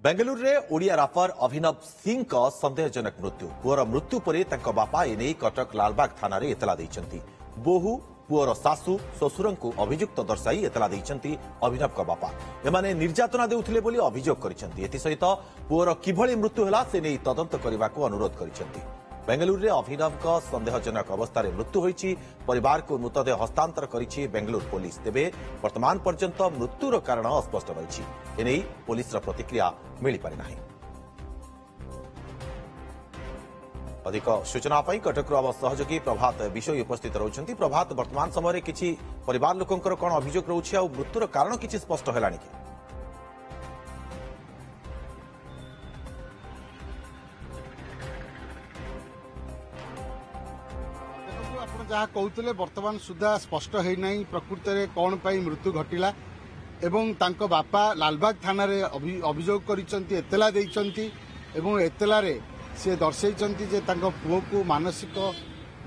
बेंगलुरु रे ओडिया रापर अभिनव सिंह का संदेहजनक मृत्यु पुअर मृत्यु पर बापा एने कटक लालबाग थाना रे एतला दैछंती। बोहू पुअर सासू ससुर को अभियुक्त दर्शाई एतला दैछंती अभिनव का बापा। एमाने निर्यातना देउथिले बोली अभियोग करिसेंती। एथि सहित पुअर किभଳି मृत्यु होला से नै तदंत करबाको अनुरोध करिसेंती। बेंगलुरु रे अभिनव का संदेहजनक अवस्था मृत्यु होईची। परिवार को मृतदेह हस्तांतर करिछि बेंगलुरु पुलिस। तेबे वर्तमान पर्यंत मृत्युर कारण अस्पष्ट रहिछि। एनै पुलिस प्रतिक्रिया मिली पारि नाही। अधिक सूचना पाई कटकरू आम सहयोगी प्रभात विषय उपस्थित रहउछंती। प्रभात, वर्तमान समय किछि परिवार लोकंकर कोन अभियोग रहउछि आ मृत्युर कारण किछि स्पष्ट हेलानि कि? जहाँ कहते वर्तमान सुधा स्पष्ट है नहीं प्रकृत में कौन पाई मृत्यु घटिला एवं तांको बापा लालबाग थाना रे अभियोग करिसंती, एतला देइसंती एवं एतला रे से दर्शाइसंती जे तांको पुओ को मानसिक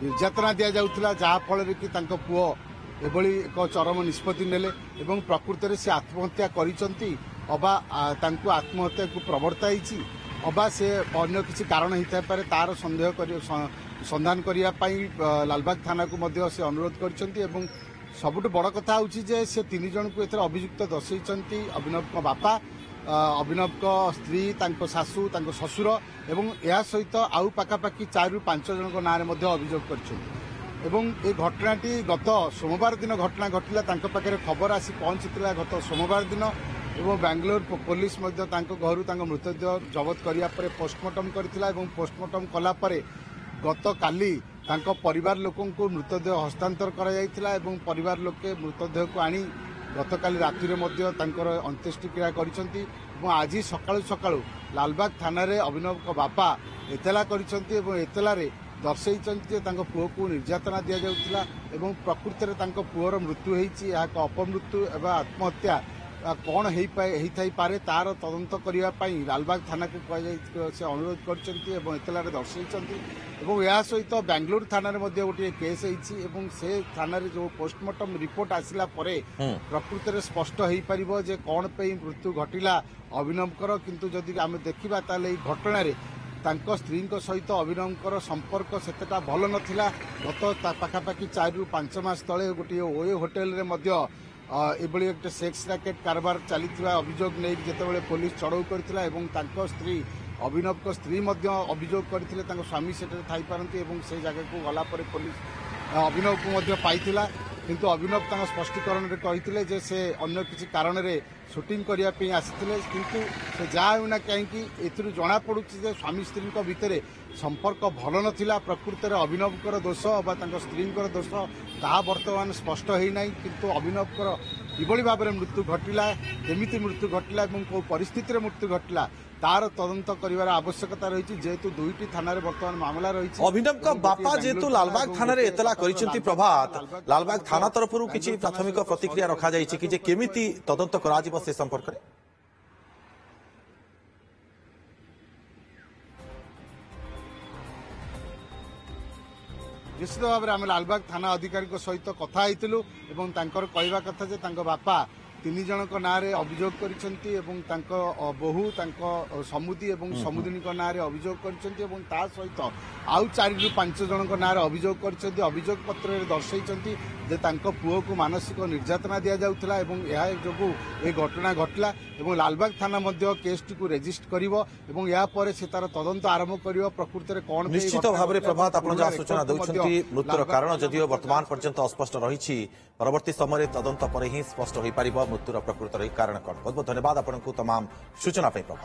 निर्यातना दिया जाउथला, जहा फल कि तांको पुओ एभली एक चरम निष्पत्ति नेले एवं प्रकृत में से आत्महत्या करिसंती अबा तांको आत्महत्या को प्रवर्ताइछि अबा से अन्य किसी कारण होता पारे तार संदेह संधान करने लालबाग थाना को मध्य से अनुरोध कर। सबुठ बड़ कथा हूँ से तीन जन को एथर अभियुक्त दर्शाई अभिनव का बापा, अभिनव का स्त्री, सासू, ससुर एवं यह सहित आउ पाखापाखि 4 ରୁ 5 जन ना अभियोग कर। घटनाटी गत सोमवार दिन घटना घटला, पाखे खबर आसी पहुंची गत सोमवार दिन एवं बेंगलुरु पुलिस घर मृतदेह जबत करने पोस्टमार्टम करथिला एवं पोस्टमार्टम कला परे गत काली तांको परिवार लोकों को मृतदेह हस्तांतर करा जायतिला एवं परिवार लोके मृतदेह को आनी गत काली राति रे मध्य तांकर अंत्येष्टि क्रिया करिसंती एवं आज सकाळु सकाळु लालबाग थाना रे अभिनव को बापा एतला करिसंती एवं एतला रे दर्शाइसंती जे तांको पुओ को निर्यातना दिया जाउतिला एवं प्रकृत रे तांको पुओर मृत्यु हेछि। या अपमृत्यु एवं आत्महत्या कौन हो पारे तार तदंत करने लालबाग थाना को से अनुरोध कर दर्शाई। या सहित बेंगलुरु थाना गोटे केस से थाना जो पोस्टमार्टम रिपोर्ट आसला प्रकृत में स्पष्ट हो पार जे कौन पे मृत्यु घटिला अभिनवकर। किंतु जदि आम देखा घटन स्त्री सहित अभिनवकर संपर्क सेतेटा भल नथिला। गत पाखापाखि 4 ରୁ 5 मास तले गोटे ओए होटेल रे मध्य एभली एक सेक्स रैकेट कारबार चली अभियोग नहीं जितेबाला पुलिस चढ़ऊ कर स्त्री अभिनव को स्त्री अभियोग करते स्वामी से पारती से जगह को गलापर पुलिस अभिनव को पाई किंतु अभिनव स्पष्टीकरण कहते जे से अन्य किसी कारण रे शूटिंग करने आसी किंतु से जहाँ होना कहीं जना पड़ू स्वामी स्त्री भितर संपर्क भल नथिला। प्रकृत में अभिनवकर दोष स्त्री दोष ता बर्तमान स्पष्ट होना किंतु अभिनवकर किभली भाव में मृत्यु घटिला, केमिति मृत्यु घटिला और कौ परिस्थिति रे मृत्यु घटिला तार तदंत करिवार आवश्यकता रही। जेहेतु 2टी थाना रे वर्तमान मामला रही। अभिनव का बापा जेहेतु लालबाग थाना रे एतला करिसेंती। प्रभात, लालबाग थाना तरफरु किछि प्राथमिक प्रतिक्रिया रखा जायछि कि जे केमिति तदंत करा जिवो से संपर्क रे? निश्चित भाव में आम लालबाग थाना अधिकारी सहित कथा होइतिलु एवं तांकर कहवा कथा जे तांको बापा 3 जन ना रे अभियोग करिसेंती एवं तांको बहु तांको समुदी एवं समुदिनी ना रे अभियोग करिसेंती एवं ता सहित आउ 4 ରୁ 5 जन ना रे अभियोग करिसेंती। अभियोग पत्र रे दर्शाइसेंती जे तांको पुओ को मानसिक निर्यातना दिया जाउथला एवं यह जोगु ए घटना घटला एवं लालबाग थाना मध्य केस टी को रजिस्टर करिवो एवं या परे से तार तदंत आरंभ करिवो। प्रकृत में कौन निश्चित भाव में प्रभात आपण जा सूचना दउछंती मृत्युर कारण जदियो वर्तमान पर्यंत अस्पष्ट रही। परवर्ती समय तदंत पर ही स्पष्ट हो पार मृत्युर प्रकृत कारण कौन। बहुत बहुत धन्यवाद आपको तमाम सूचना प्रभात।